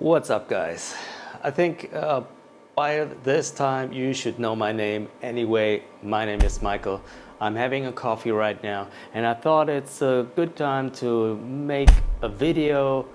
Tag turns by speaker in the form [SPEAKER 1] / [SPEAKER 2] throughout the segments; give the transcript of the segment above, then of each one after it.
[SPEAKER 1] What's up, guys? I think by this time you should know my name anyway. My name is Michael. I'm having a coffee right now, and I thought it's a good time to make a video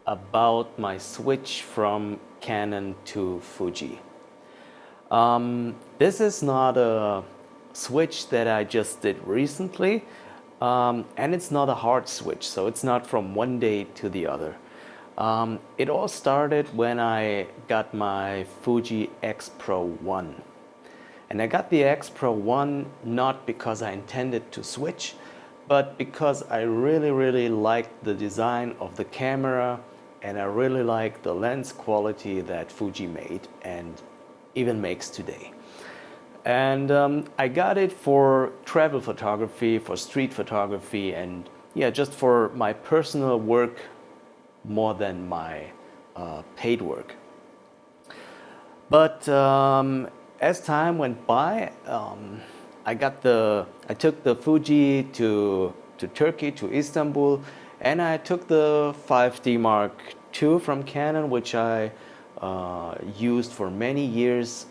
[SPEAKER 1] about my switch from Canon to Fuji. This is not a switch that I just did recently, and it's not a hard switch, so it's not from one day to the other. It all started when I got my Fuji X-Pro2. And I got the X-Pro2 not because I intended to switch, but because I really liked the design of the camera, and I really liked the lens quality that Fuji made and even makes today. And I got it for travel photography, for street photography, and yeah, just for my personal work more than my paid work. But as time went by, I took the Fuji to Turkey, to Istanbul, and I took the 5D Mark II from Canon, which I used for many years.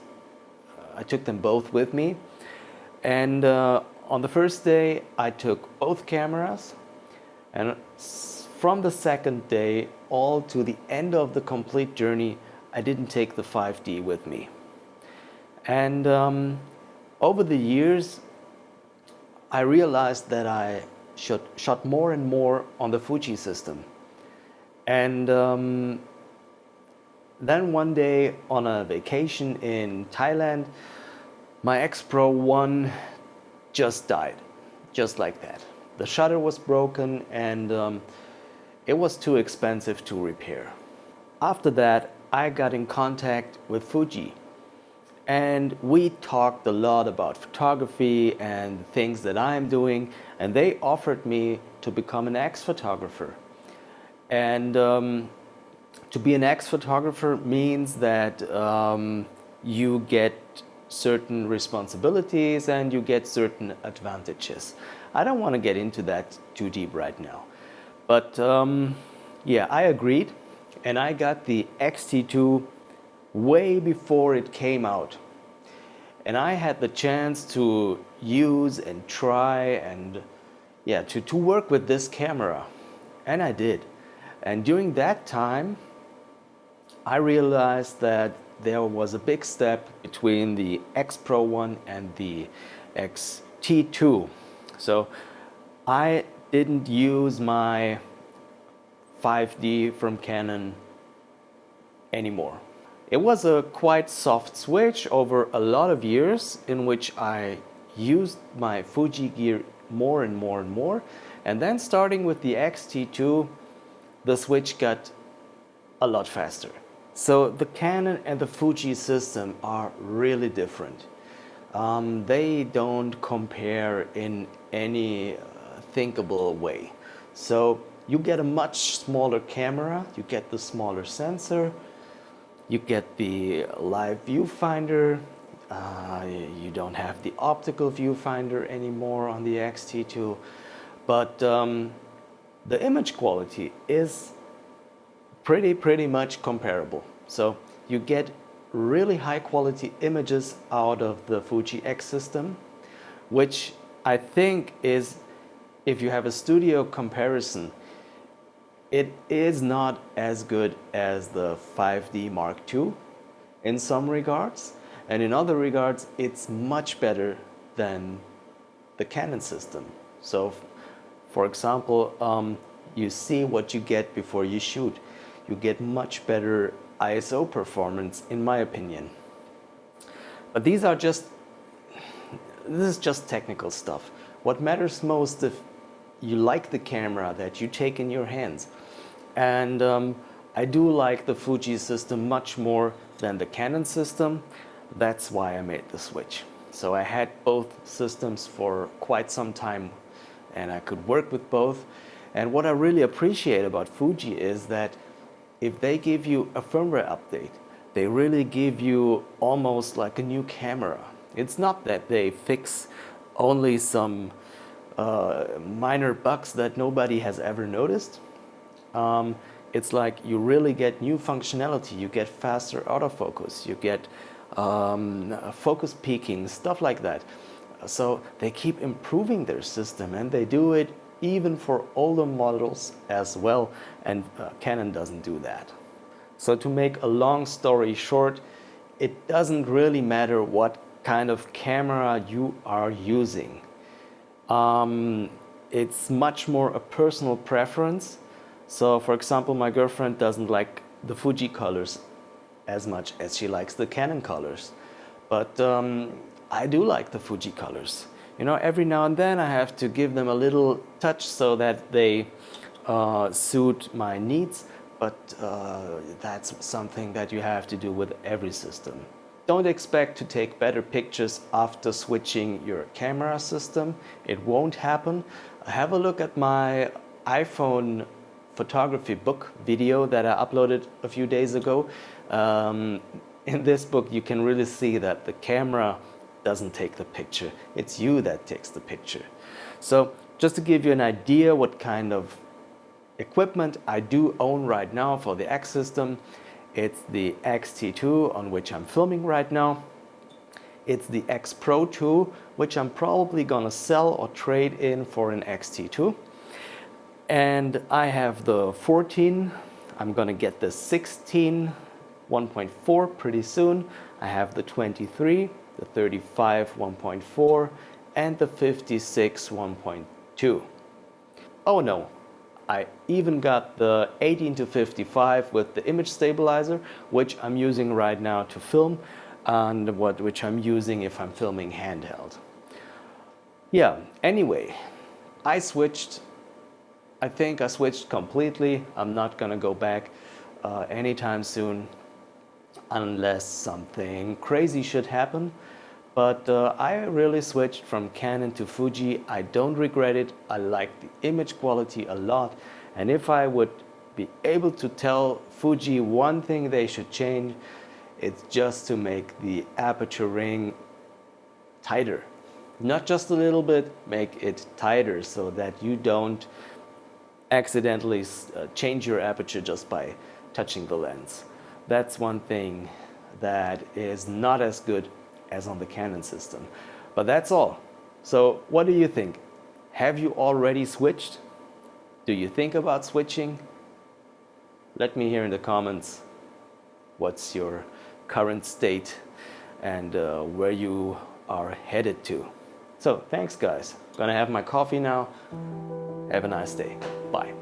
[SPEAKER 1] I took them both with me, and on the first day I took both cameras, and from the second day all to the end of the complete journey, I didn't take the 5D with me. And over the years, I realized that I shot more and more on the Fuji system. And then one day on a vacation in Thailand, my X-Pro2 just died, just like that. The shutter was broken, and it was too expensive to repair. After that, I got in contact with Fuji, and we talked a lot about photography and things that I'm doing, and they offered me to become an X photographer. And to be an X photographer means that you get certain responsibilities and you get certain advantages. I don't want to get into that too deep right now. But yeah, I agreed, and I got the X-T2 way before it came out. And I had the chance to use and try and yeah, to work with this camera. And I did. And during that time, I realized that there was a big step between the X-Pro2 and the X-T2. So I didn't use my 5D from Canon anymore. It was a quite soft switch over a lot of years in which I used my Fuji gear more and more. And then starting with the X-T2, the switch got a lot faster. So the Canon and the Fuji system are really different. They don't compare in any thinkable way. So you get a much smaller camera, you get the smaller sensor, you get the live viewfinder, you don't have the optical viewfinder anymore on the X-T2, but the image quality is pretty much comparable. So you get really high quality images out of the Fuji X system, which I think is, if you have a studio comparison, it is not as good as the 5D Mark II in some regards, and in other regards it's much better than the Canon system. So for example, you see what you get before you shoot. You get much better ISO performance, in my opinion. But this is just technical stuff. What matters most if you like the camera that you take in your hands. And I do like the Fuji system much more than the Canon system. That's why I made the switch. So I had both systems for quite some time, and I could work with both. And what I really appreciate about Fuji is that if they give you a firmware update, they really give you almost like a new camera. It's not that they fix only some minor bugs that nobody has ever noticed. it's like you really get new functionality. You get faster autofocus, you get focus peaking, stuff like that. So they keep improving their system, and they do it even for older models as well, and Canon doesn't do that. So to make a long story short, it doesn't really matter what kind of camera you are using. It's much more a personal preference. So for example, my girlfriend doesn't like the Fuji colors as much as she likes the Canon colors. But I do like the Fuji colors. You know, every now and then I have to give them a little touch so that they suit my needs. But that's something that you have to do with every system. Don't expect to take better pictures after switching your camera system. It won't happen. Have a look at my iPhone photography book video that I uploaded a few days ago. In this book you can really see that the camera doesn't take the picture. It's you that takes the picture. So just to give you an idea what kind of equipment I do own right now for the X system, it's the X-T2 on which I'm filming right now. It's the X-Pro2, which I'm probably gonna sell or trade in for an X-T2. And I have the 14, I'm gonna get the 16 1.4 pretty soon. I have the 23, the 35 1.4, and the 56 1.2. Oh no, I even got the 18 to 55 with the image stabilizer, which I'm using right now to film, and which I'm using if I'm filming handheld. Yeah, anyway, I think I switched completely. I'm not gonna go back anytime soon unless something crazy should happen. But I really switched from Canon to Fuji. I don't regret it. I like the image quality a lot. And if I would be able to tell Fuji one thing they should change, it's just to make the aperture ring tighter. Not just a little bit, make it tighter so that you don't accidentally change your aperture just by touching the lens. That's one thing that is not as good as on the Canon system. But that's all. So what do you think? Have you already switched? Do you think about switching? Let me hear in the comments what's your current state and where you are headed to. So thanks guys. Gonna have my coffee now. Have a nice day. Bye.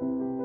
[SPEAKER 1] you.